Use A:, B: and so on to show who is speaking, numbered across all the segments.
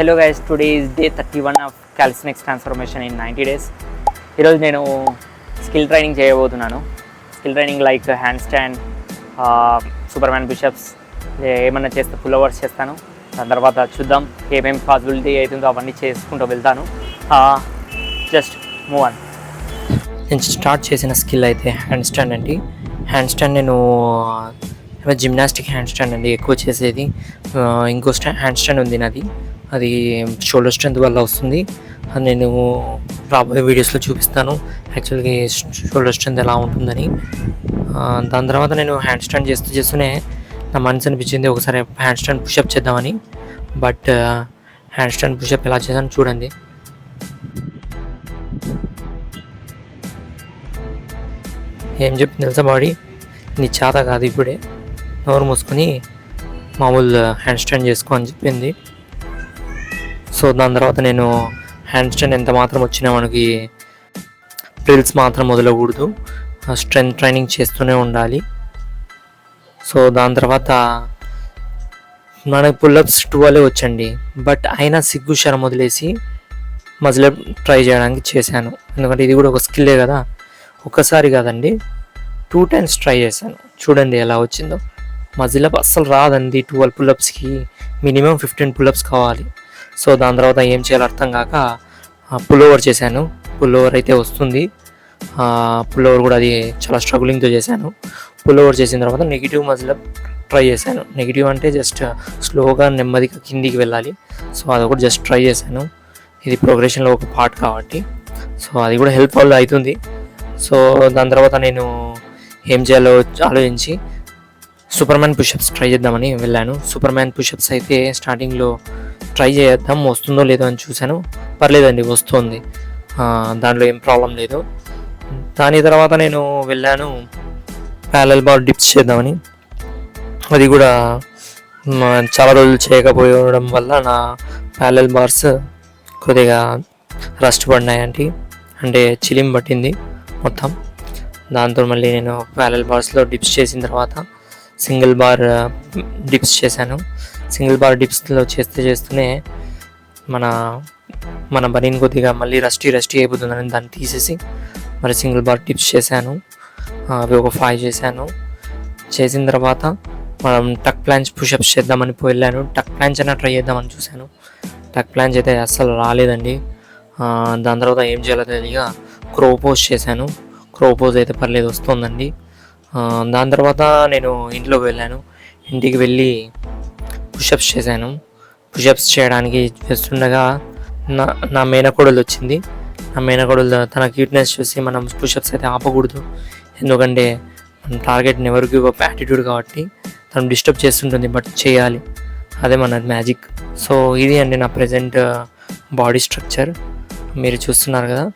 A: Hello guys, today is day 31 of calisthenics transformation in 90 days. ఈరోజు నేను skill training చేయబోతున్నాను. Skill training like hand stand, Superman push-ups, ఏమన్నా చేస్తే pull overs చేస్తాను. దాని తర్వాత చూద్దాం ఏమేమి పాసిబిలిటీ అవుతుందో అవన్నీ చేసుకుంటూ వెళ్తాను. Just move on. నేను స్టార్ట్ చేసిన స్కిల్ అయితే హ్యాండ్ స్టాండ్ అండి. హ్యాండ్ స్టాండ్ నేను జిమ్నాస్టిక్ హ్యాండ్ స్టాండ్ అండి ఎక్కువ చేసేది. ఇంకో హ్యాండ్ స్టాండ్ ఉంది నాది, అది షోల్డర్ స్ట్రెంత్ వల్ల వస్తుంది. అది నేను రాబోయే వీడియోస్లో చూపిస్తాను యాక్చువల్గా షోల్డర్ స్ట్రెంత్ ఎలా ఉంటుందని. దాని తర్వాత నేను హ్యాండ్ స్టాండ్ చేస్తూనే నా మనసు అనిపించింది ఒకసారి హ్యాండ్ స్టాండ్ పుషప్ చేద్దామని. బట్ హ్యాండ్ స్టాండ్ పుషప్ ఎలా చేశాను చూడండి. ఏం చెప్పింది తెలుసా బాడీ, నీ చేత కాదు ఇప్పుడే, నోరు మూసుకొని మామూలు హ్యాండ్ స్టాండ్ చేసుకో అని చెప్పింది. సో దాని తర్వాత నేను హ్యాండ్ స్టాండ్ ఎంత మాత్రం వచ్చినా మనకి డ్రిల్స్ మాత్రం వదలకూడదు, స్ట్రెంత్ ట్రైనింగ్ చేస్తూనే ఉండాలి. సో దాని తర్వాత మనకి పుల్అప్స్ 12 వచ్చండి. బట్ అయినా సిగ్గు శరం వదిలేసి మజిల్ ట్రై చేయడానికి చేశాను, ఎందుకంటే ఇది కూడా ఒక స్కిల్లే కదా. ఒక్కసారి కాదండి 2 times ట్రై చేశాను. చూడండి ఎలా వచ్చిందో. మజిల్ అప్ అస్సలు రాదండి. 12 పుల్అప్స్కి మినిమం 15 పుల్అప్స్ కావాలి. సో దాని తర్వాత ఏం చేయాలో అర్థం కాక పుల్ ఓవర్ చేశాను. పుల్ ఓవర్ అయితే వస్తుంది. పుల్ ఓవర్ కూడా అది చాలా స్ట్రగులింగ్తో చేశాను. పుల్ ఓవర్ చేసిన తర్వాత నెగిటివ్ మజిల్ అప్ ట్రై చేశాను. నెగిటివ్ అంటే జస్ట్ స్లోగా నెమ్మదిగా కిందికి వెళ్ళాలి. సో అది కూడా జస్ట్ ట్రై చేశాను. ఇది ప్రోగ్రెషన్లో ఒక పార్ట్ కాబట్టి సో అది కూడా హెల్ప్ఫుల్ అవుతుంది. సో దాని తర్వాత నేను ఏం చేయాలో ఆలోచించి సూపర్మ్యాన్ పుషప్స్ ట్రై చేద్దామని వెళ్ళాను. సూపర్మ్యాన్ పుషప్స్ అయితే స్టార్టింగ్లో ట్రై చేద్దాం వస్తుందో లేదో అని చూశాను. పర్లేదండి, వస్తుంది, దాంట్లో ఏం ప్రాబ్లం లేదు. దాని తర్వాత నేను వెళ్ళాను ప్యారలల్ బార్ డిప్స్ చేద్దామని. అది కూడా చాలా రోజులు చేయకపోవడం వల్ల నా ప్యారలల్ బార్స్ కొద్దిగా రస్ట్ పడినాయండి, అంటే చిలిం పట్టింది మొత్తం. దాంతో మళ్ళీ నేను ప్యారలల్ బార్స్లో డిప్స్ చేసిన తర్వాత సింగిల్ బార్ డిప్స్ చేశాను. సింగిల్ బార్ డిప్స్లో చేస్తూనే మన బనీని కొద్దిగా మళ్ళీ రస్టీ అయిపోతుందని దాన్ని తీసేసి మరి సింగిల్ బార్ డిప్స్ చేశాను. అవి ఒక 5 చేశాను. చేసిన తర్వాత మనం టక్ ప్లాంచ్ పుషప్స్ చేద్దామని వెళ్ళాను. టక్ ప్లాంచ్ అయినా ట్రై చేద్దామని చూశాను. టక్ ప్లాంచ్ అయితే అస్సలు రాలేదండి. దాని తర్వాత ఏం చేయాలో తెలియక క్రో పోజ్ చేశాను. క్రో పోజ్ అయితే పర్లేదు, వస్తుందండి. దాని తర్వాత నేను ఇంట్లోకి వెళ్ళాను. ఇంటికి వెళ్ళి పుషప్స్ చేశాను. పుషప్స్ చేయడానికి చేస్తుండగా నా మేనకోడలు వచ్చింది. నా మేనకోడలు తన క్యూట్నెస్ చూసి మనం పుషప్స్ అయితే ఆపకూడదు, ఎందుకంటే మన టార్గెట్ ఎవరికి ఒక యాటిట్యూడ్ కాబట్టి తను డిస్టర్బ్ చేస్తుంటుంది, బట్ చేయాలి, అదే మన మ్యాజిక్. సో ఇది అండి నా ప్రజెంట్ బాడీ స్ట్రక్చర్. మీరు చూస్తున్నారు కదా,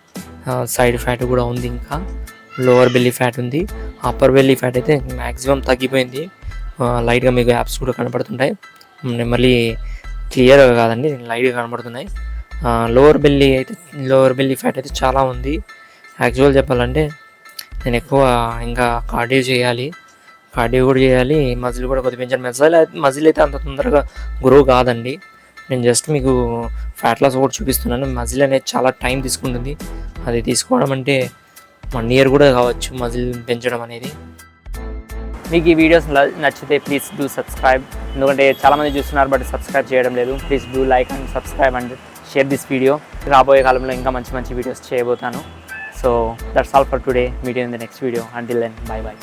A: సైడ్ ఫ్యాట్ కూడా ఉంది, ఇంకా లోవర్ బెల్లీ ఫ్యాట్ ఉంది. అప్పర్ బెల్లీ ఫ్యాట్ అయితే మ్యాక్సిమం తగ్గిపోయింది. లైట్గా మీకు యాప్స్ కూడా కనపడుతుంటాయి, మళ్ళీ క్లియర్గా కాదండి, లైట్గా కనపడుతున్నాయి. లోవర్ బెల్లీ ఫ్యాట్ అయితే చాలా ఉంది. యాక్చువల్ చెప్పాలంటే నేను ఎక్కువ ఇంకా కార్డియో కూడా చేయాలి, మజిల్ కూడా కొద్దిగా పెంచాను. మజిల్ అయితే అంత తొందరగా గ్రో కాదండి. నేను జస్ట్ మీకు ఫ్యాట్ లాస్ కూడా చూపిస్తున్నాను. మజిల్ అనేది చాలా టైం తీసుకుంటుంది. అది తీసుకోవడం అంటే 1 year కూడా కావచ్చు మజిల్ పెంచడం అనేది. మీకు ఈ వీడియోస్ నచ్చితే ప్లీజ్ డూ సబ్స్క్రైబ్, ఎందుకంటే చాలామంది చూస్తున్నారు బట్ సబ్స్క్రైబ్ చేయడం లేదు. Please do like and subscribe and share this video. రాబోయే కాలంలో ఇంకా మంచి వీడియోస్ చేయబోతాను. So that's all for today. Meet you in the next video. Until then, by.